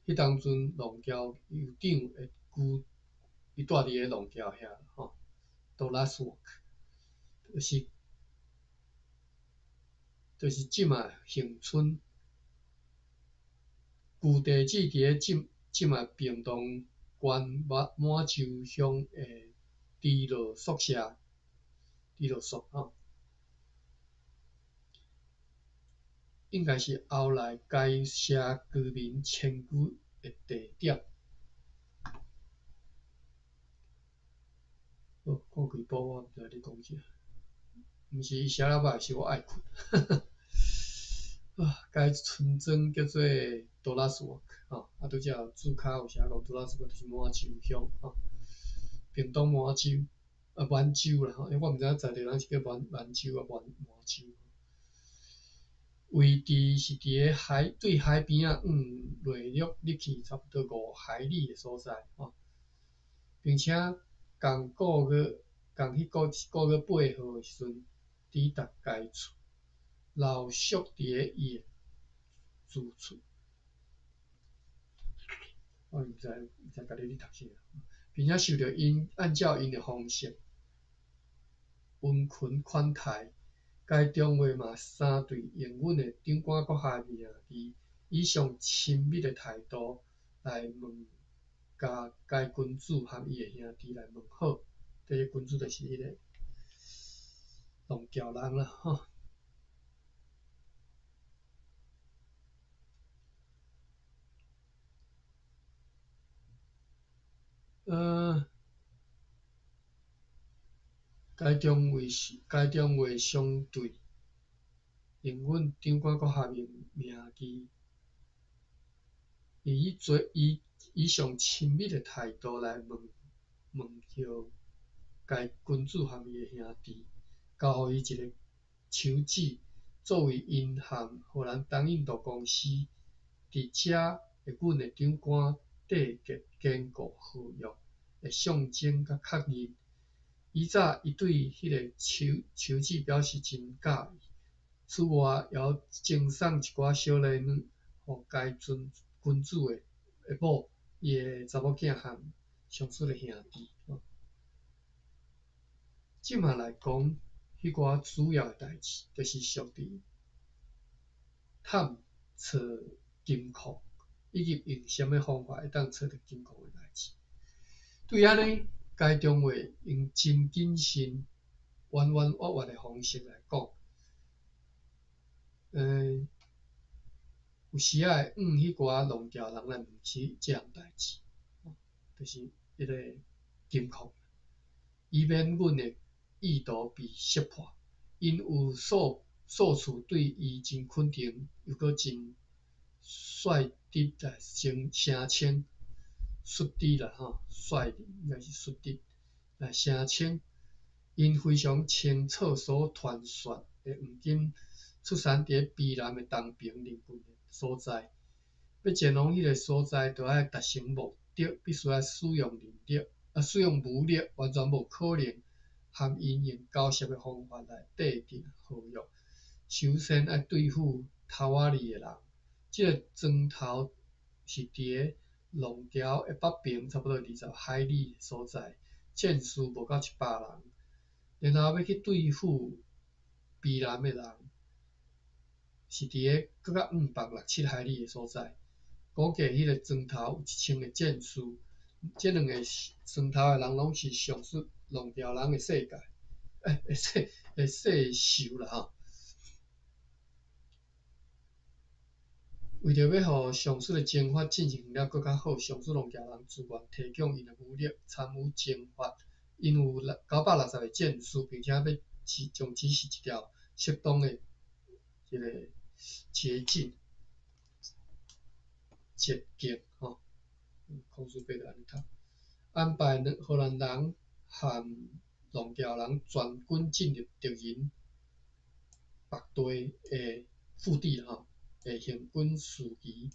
迄当阵龙桥邮长会居，伊住伫个龙桥遐吼 ，Dollars Walk，就是即马恒春。旧地址伫咧即马屏东县满洲乡的猪肉宿舍，猪肉宿吼，应该是后来该社居民迁居的地点。看几部我毋知你讲啥，毋是伊写了歹，是我爱困。该村庄叫做 Dollars Walk 吼，拄则主卡有写讲 Dollars Walk 就是满洲乡吼，屏东满洲。满洲啦吼，因为我毋知影在地人是叫满洲啊满洲。我毋知影在地人是叫满洲啊满洲。位置是伫个对海边啊落入入去差不多5海里的所在吼，并且共个月8号的时阵抵达该处，留宿伫个伊的住处。我毋知家己咧读啥，并且受到按照因的方式温存款待。该中尉嘛3对英阮的长官阁下命伫以上亲密的态度来问甲该君主和伊的兄弟来问好。这个君主就是迄个龙桥人啦吼。该中尉相对英阮长官阁下命伫以上亲密的态度来问叫该君主和伊的兄弟，交予伊一个手指，作为因和荷兰东印度公司伫遮的阮的长官缔结坚固合约的象征甲确认。以早伊对迄个手指表示真介意，此外还赠送一寡小礼物互该君主的某、伊的查某囝和上述的兄弟。即嘛来讲，迄寡主要的代志，就是属伫探测金矿，以及用什么方法会当找到金矿的代志。对安尼，该中尉用真谨慎、弯弯弯弯的方式来讲，有时啊会迄寡龙桥人来问起这样代志，就是迄个金矿，以免阮的意图被识破。因有数处对伊真肯定，又搁真率直来声称，率直啦吼，率直应该是率直来声称，因非常清楚所传说的黄金出产伫卑南的东平邻近的所在。要前往迄个所在，就要达成目的，必须要使用武力，完全无可能和因用交涉的方法来缔定合约。首先要对付头仔里的人，这个砖头是伫个龙桥的北边差不多20海里的所在，战士无到100人。然后要去对付卑南的人，是伫个搁较远北6-7海里的所在。估计迄个砖头有1000个战士，这2个砖头的人拢是上述龙桥人的世仇啦吼。为着要互上述的征伐进行了搁较好，上述龙桥人自愿提供因的武力参与征伐，因有960个战士，并且要将只是一条适当的这个捷径吼。空书背的安尼读，安排荷兰人和龙桥人全军进入敌人北地的腹地吼，的行军事宜，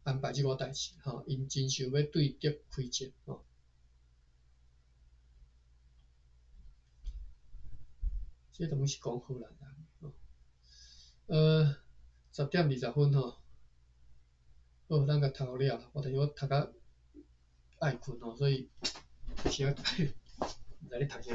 安排即个代志吼，因真想要对敌开战吼。这东西是讲荷兰人吼。10点20分吼。好，咱甲读了，但是我读到爱困吼，所以有时啊毋知咧读啥。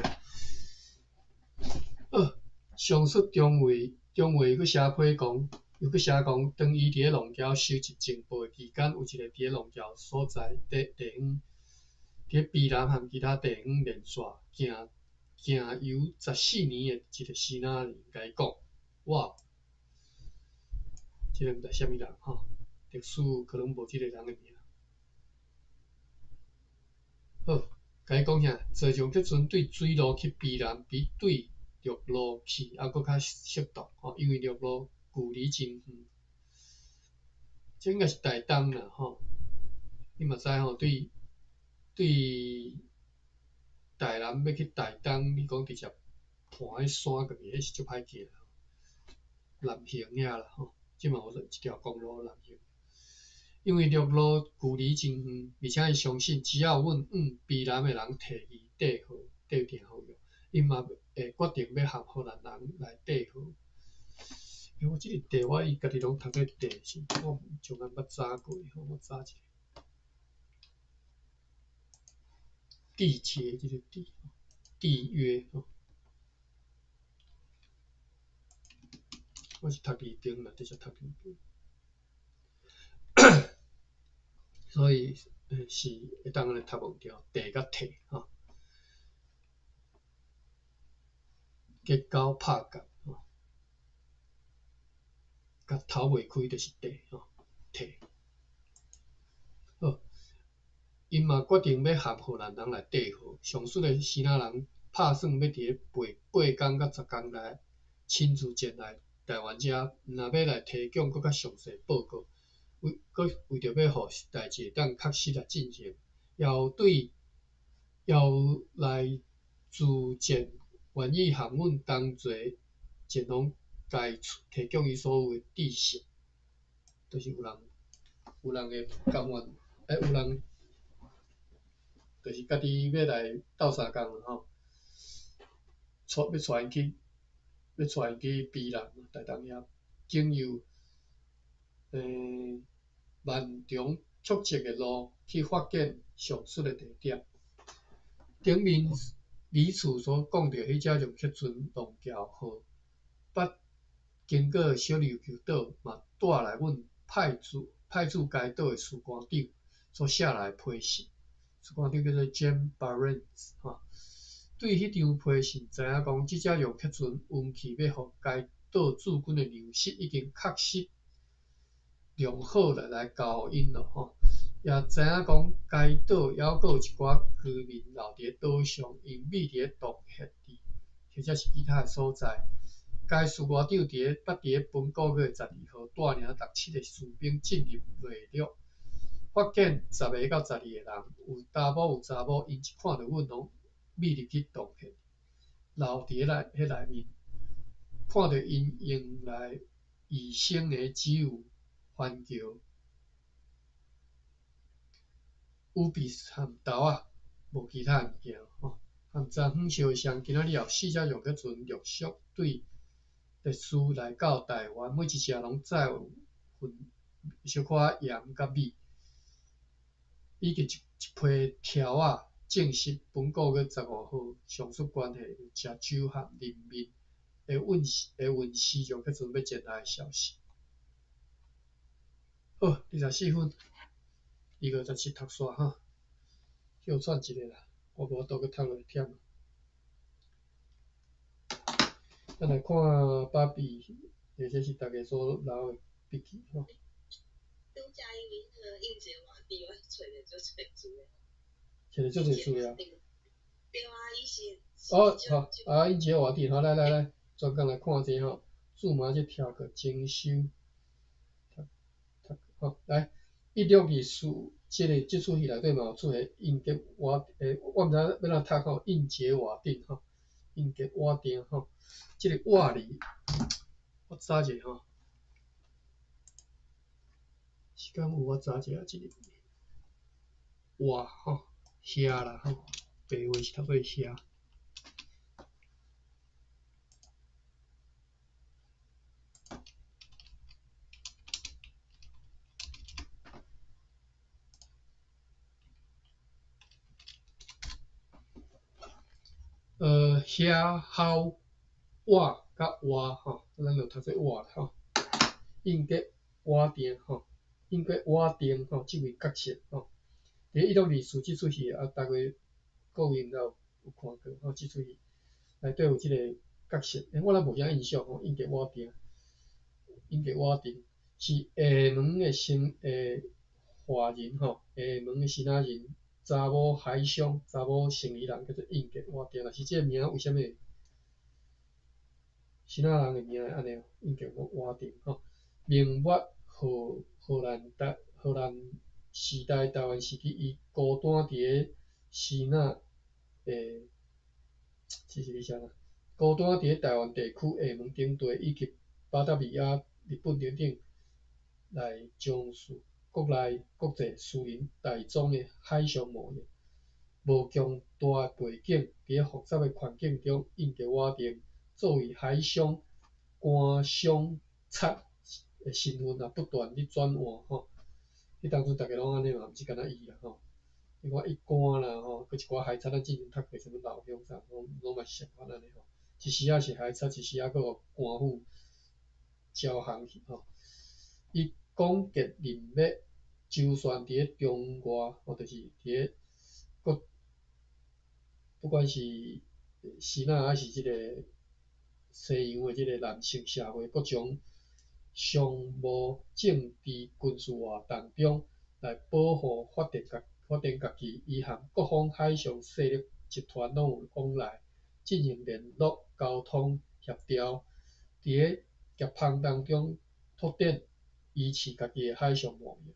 上述中尉佫写批讲，又佫写讲，当伊伫个龙桥收集情报的期间，有一个伫个龙桥所在地方，伫个卑南和其他地方连续行游14年的一个希腊人，甲伊讲，哇，即个毋知啥物人吼，历史可能无即个人的名。好，甲伊讲啥？坐上客船对水路去卑南，比对陆路去还佫较适当吼，因为陆路距离真远。这应该是台东啦吼，你嘛知吼，对台南要去台东，你讲直接盘迄山过去，迄是足歹行啦。南行遐啦吼，即嘛有一条公路南行。因为陆路距离真远，而且伊相信只要阮卑南的人摕伊缀号缀电号用，因嘛会决定要合荷兰人来缀号。我即个地我伊家己拢读咧地是，我从来捌查过吼，我查一下。缔结即个缔约吼，我是读二中啦，直接读二中。所以是会当安尼读忘掉地甲体吼，结交拍甲吼，甲头未开就是地吼体。好，因嘛决定要合荷兰人来缀号，上述的希腊人打算要伫8天到10天内亲自前来台湾遮，若要来提供更较详细报告。为着要互代志会当确实来进行，也来自荐愿意和阮同齐前往该处提供伊所有的知识，就是有人会甘愿，有人就是家己要来斗相共啦吼，要带因去避难台东遐，经由漫长曲折的路去发现上述的地点。顶面李处所讲到迄只用客船龙桥号，捌经过小琉球岛，嘛带来阮派驻该岛的士官长所写来的批信。士官长叫做 James Barnes 吼。对迄张批信，知影讲即只用客船运气要互该岛驻军的粮食已经确实良好来交互因咯吼。也知影讲该岛还阁有一寡居民留伫岛上，因秘伫洞穴地或者是其他的所在。该士官长伫本个月12号带领17个士兵进入内陆，发现10个到12个人，有查某有查某，因一看到阮拢秘入去洞穴，留伫迄内面。看到因用来以生的只有番桥、乌比和豆仔，无其他物件吼。和昨昏相像，今仔日后4只用客船陆续对特殊来到台湾，每一只拢载有份小可盐甲米，以及一批条仔，证实本个月15号上述关系有食酒和人面会运输用客船要前来的消息。好，24分，2个17读煞哈，休喘一下啦，我无倒去读落忝啊。咱来看芭比，这是大家所留的笔记吼。拄则因为迄个应节外地，我找着足侪资料。找着足侪资料。对啊，伊是。好，应节外地，好来，专工来看者吼，注码去调个精修。好，来1624，这出戏内底嘛有出现应节瓦我毋知要怎读吼，应节瓦定吼，应节瓦定吼，这个瓦字我查者吼，时间有我查者这个瓦吼，遐啦吼，白话是差不多遐。遐好瓦甲瓦吼，咱就读做瓦吼。应节瓦定吼，应节瓦定吼，即位角色吼，伫1624即出戏啊，大家各位应该有看过吼，即出戏内底有即个角色，我若无啥印象吼，应节瓦定是厦门的华人吼，厦门的新仔人。查某海商、查某生意人叫做应节瓦定，若是这个名为虾米？新仔人的名安尼，应节瓦定吼。明末荷兰时代台湾时期，伊孤单伫个新仔是啥啦？孤单伫台湾地区厦门等地以及巴达维亚、日本等等来从事国内国际私人大宗的海上贸易。无强大背景，伫复杂的环境中，印加瓦丁作为海上官商贼的身份也不断伫转换吼。迄当初大家拢安尼嘛，毋是干那伊啦吼。你看伊官啦吼，佮一寡海贼咱之前读过什物老乡啥，拢嘛是相款安尼吼。一时仔是海贼，一时仔佫互官府招降去吼。伊广结人脉，就算伫咧中外，或者是伫咧国，不管是希腊还是即个西洋的即个男性社会，各种商务、政治、军事活动中来保护发展家己，伊和各方海上势力集团拢有往来，进行联络、交通、协调，伫咧夹缝当中拓展维持家己的海上贸易。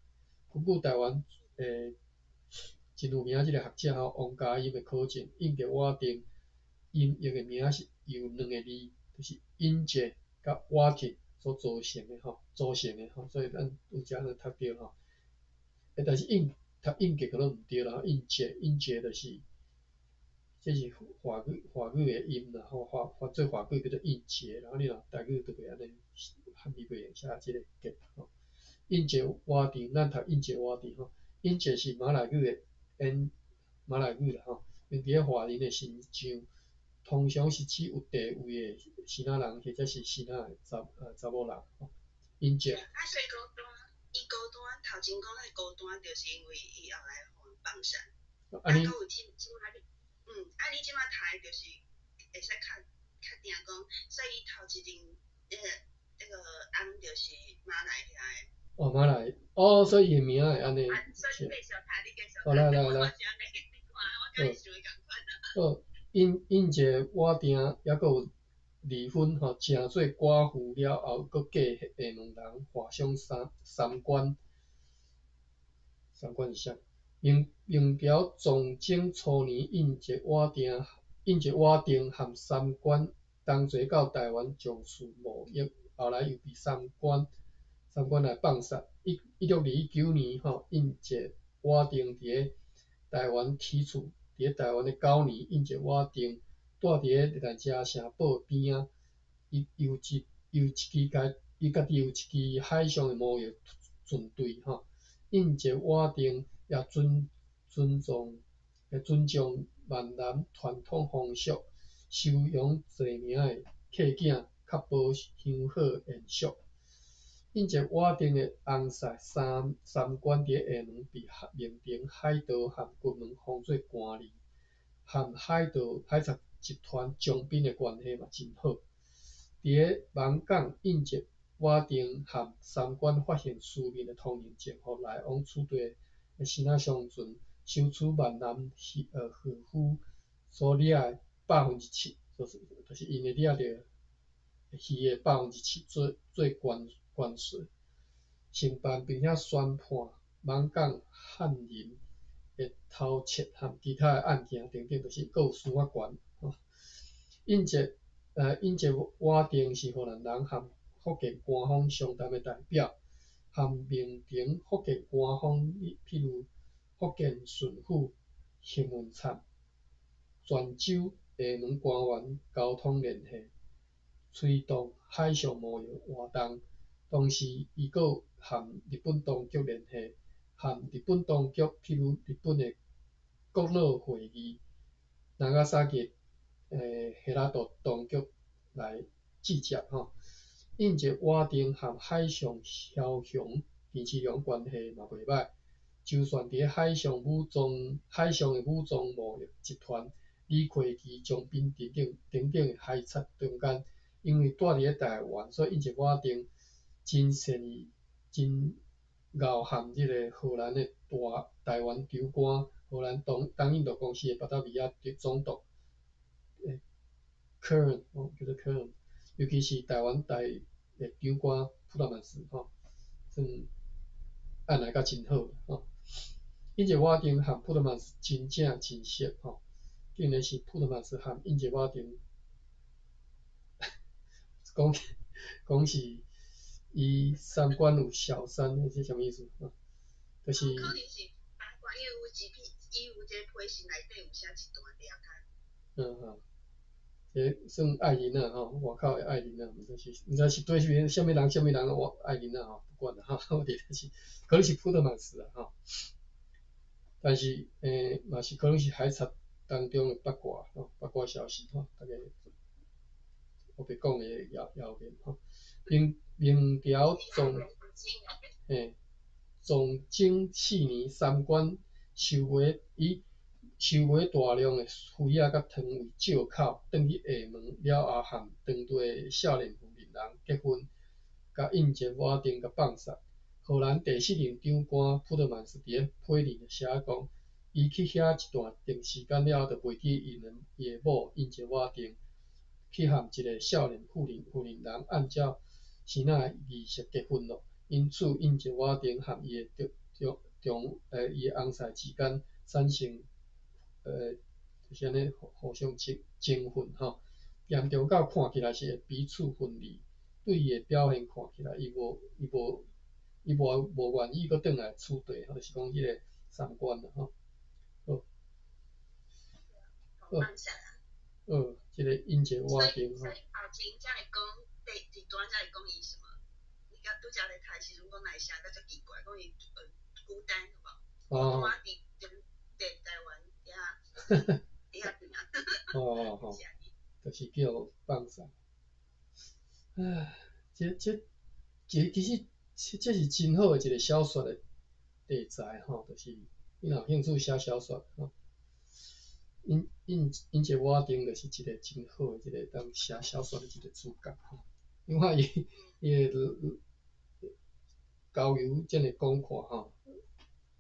根据台湾真有名即个学者王嘉音的考证，印加瓦丁音译的名是由两个字，就是印加甲瓦丁所组成的吼，所以咱有遮读着吼。但是读印加可能毋对啦，印加就是这是华语的音啦，吼做华语叫做印加，然后你若台语就袂安尼，汉字袂用写即个结吼。印加瓦丁，咱读印加瓦丁吼，印加是马来语的马来语啦吼，用伫咧华人的身上，通常是指有地位的希腊人或者是希腊的查某人吼。印加。所以孤单头前讲迄孤单，就是因为伊后来互人放散。啊，你有即摆你即摆读就是会使较定讲，所以伊头一任那个翁就是马来遐的。哦，马来，哦，所以伊名会安尼。所以你继续读，你继续读。好来，我甲你想的共款。印加瓦丁抑佫有离婚吼，成做寡妇了后，佫嫁厦门人，画上三观。三观是啥？明朝崇祯初年，印加瓦丁和三观同齐到台湾从事贸易，后来又被三观来放杀。1629年吼，印加瓦丁伫咧台湾起厝，伫咧台湾的9年，印加瓦丁住伫咧内遮城堡边仔，伊家己有一支海上的贸易船队吼。印加瓦丁也尊重闽南传统风俗，收容济名的客囝，确保乡好延续。印加瓦丁的翁婿三观伫咧厦门被命名海盗和军门封做官吏，和海贼集团将兵的关系嘛真好。伫咧芒港，印加瓦丁和三观发现书面的通行证，互来往处对的新仔商船收取闽南渔夫所掠的7%，就是因会掠到鱼的7%做关税。承办并且宣判芒港汉人的偷窃和其他的案件等等，就是佫有司法权吼。印加瓦丁是荷兰人和福建官方商谈的代表，和命名福建官方，譬如福建巡抚邢文灿、泉州、厦门官员交通联系，推动海上贸易活动。同时，伊佫有和日本当局联系，和日本当局，譬如日本的国乐会议、长崎希拉多当局来致接吼。印加瓦丁和海上枭雄田志良关系嘛袂歹，就算伫咧海上的武装贸易集团李逵基将兵等等的海贼中间，因为住伫咧台湾，所以印加瓦丁真善于咬含即个荷兰的台湾州官，荷兰东印度公司的巴达维亚总督Kern 叫做 Kern， 尤其是台湾的州官普拉曼斯算按来甲真好吼。印加瓦丁和普拉曼斯真正真熟吼，竟然是普特曼斯和英杰瓦丁讲是伊三观有小三，那是什么意思？就是。可能是八卦，因为有一批，伊有一个批信内底有写一段了解。这算爱人啊吼，外口的爱人啊，毋知是对啥物人我爱人啊吼，不管啦吼，我觉得是可能是普特曼斯啊吼，但是嘛是可能是海贼当中的八卦吼，八卦消息吼，大概我别讲的谣言吼，明朝总经4年3官收买大量的灰仔甲糖为借口，转去厦门了后，和当地的少年妇人结婚，甲应节瓦丁甲放杀。荷兰第4任长官普特曼斯伫咧批里写讲，伊去遐一段长时间了后，就袂记伊的某应节瓦丁去和一个少年妇人按照先仔仪式结婚咯。因此，应节瓦丁和伊的翁婿之间产生就是安尼互相情分吼，严重到看起来是会彼此分离。对伊的表现看起来，伊无愿意搁转来厝地，就是讲迄个三观啦吼。即个英杰瓦丁吼。所以后前才会讲，第段才会讲伊什么？你甲拄则咧读时阵讲来写甲足奇怪，讲伊孤单，有无？我伫台湾遐就是叫放杀。唉，其实这是真好的一个小说的题材吼，就是你若有兴趣写小说吼。因杰瓦丁就是一个真好的一个当写小说的一个主角吼，因为伊的交友真个广阔吼，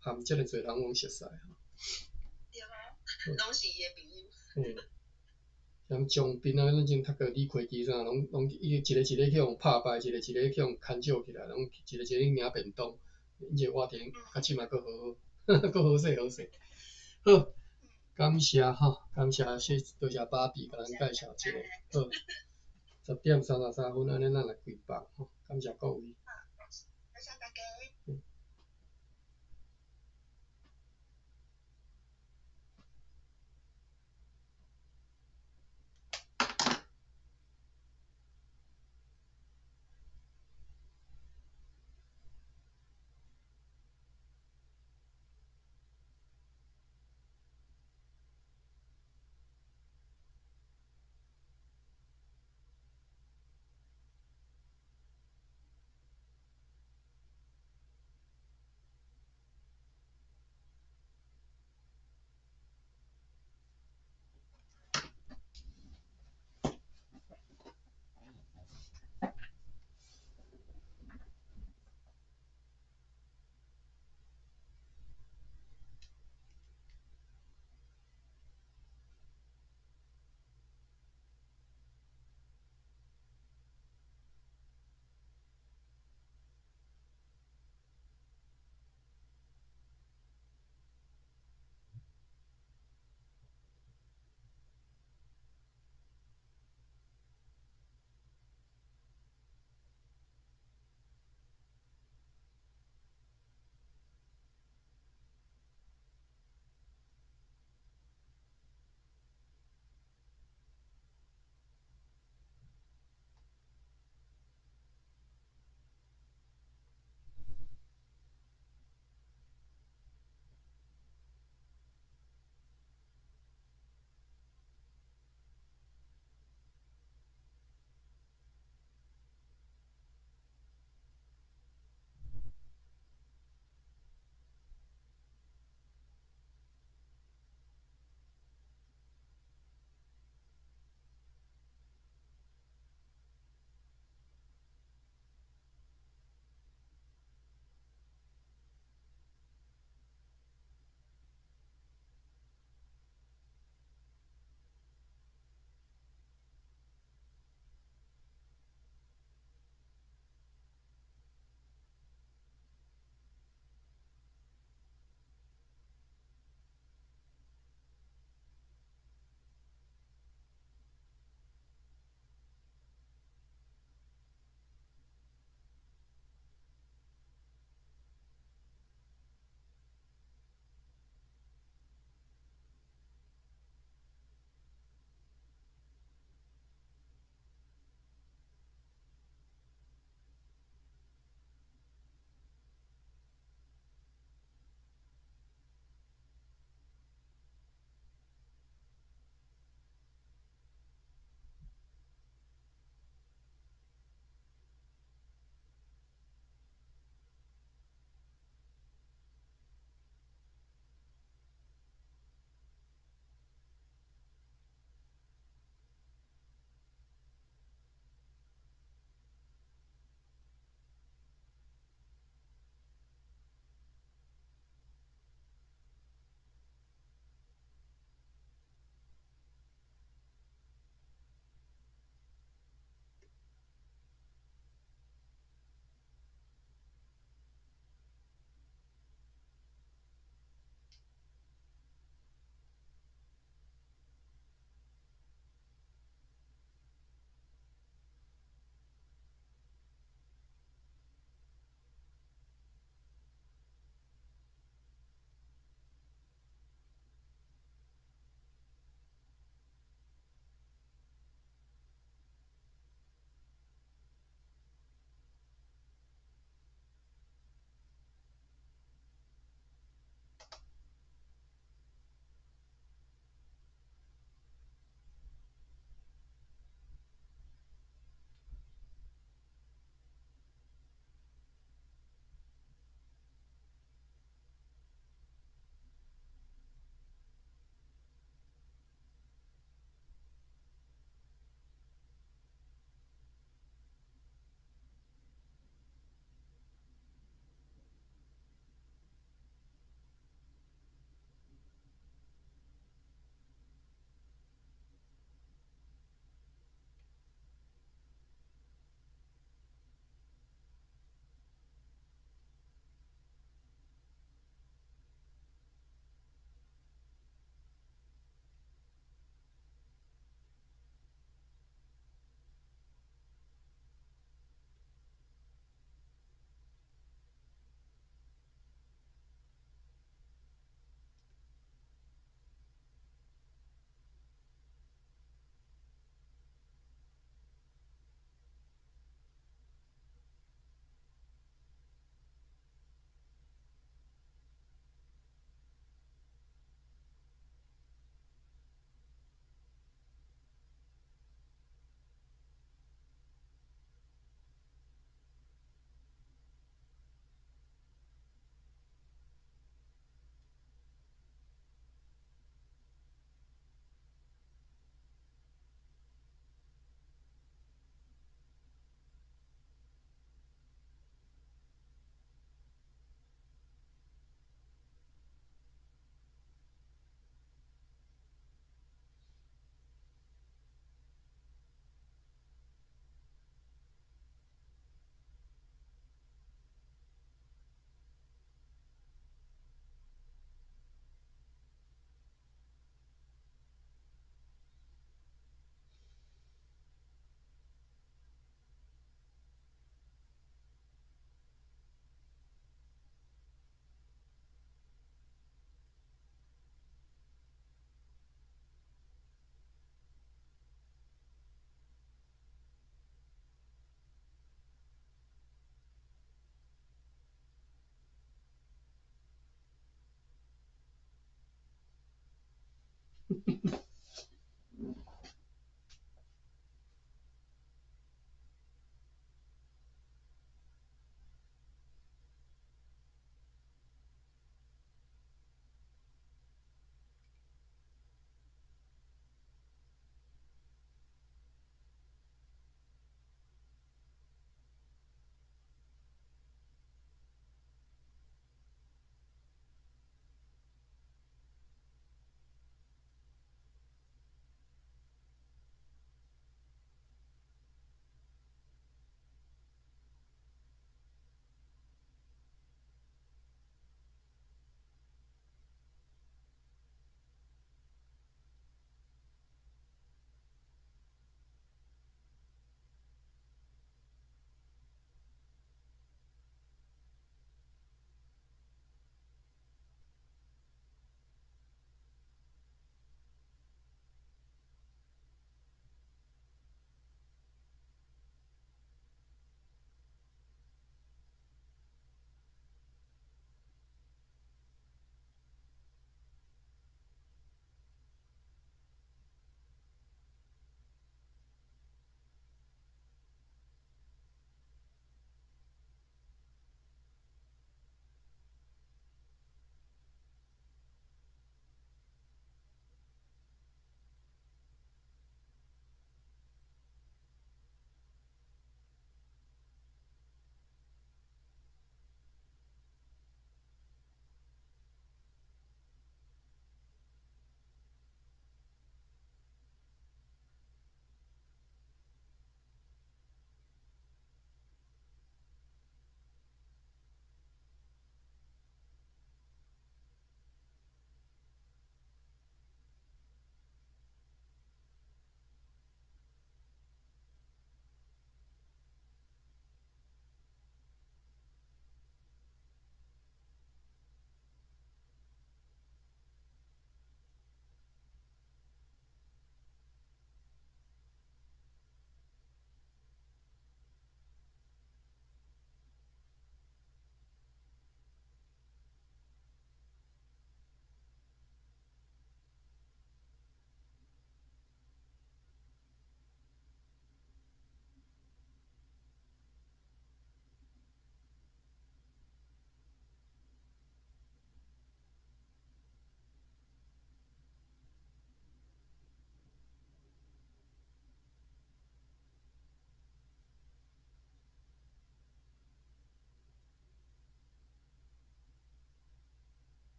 含真个侪人拢熟悉吼。对啊，拢是伊的朋友。像江滨啊，咱前读过理会机啥，拢一个去互拍败，一个去互牵借起来，拢一个领便当。因杰瓦丁较即嘛搁好好，搁好势。好。感谢吼，多谢芭比甲咱介绍这个。好，10点33分，安尼咱来开放吼，感谢各位。多谢大家。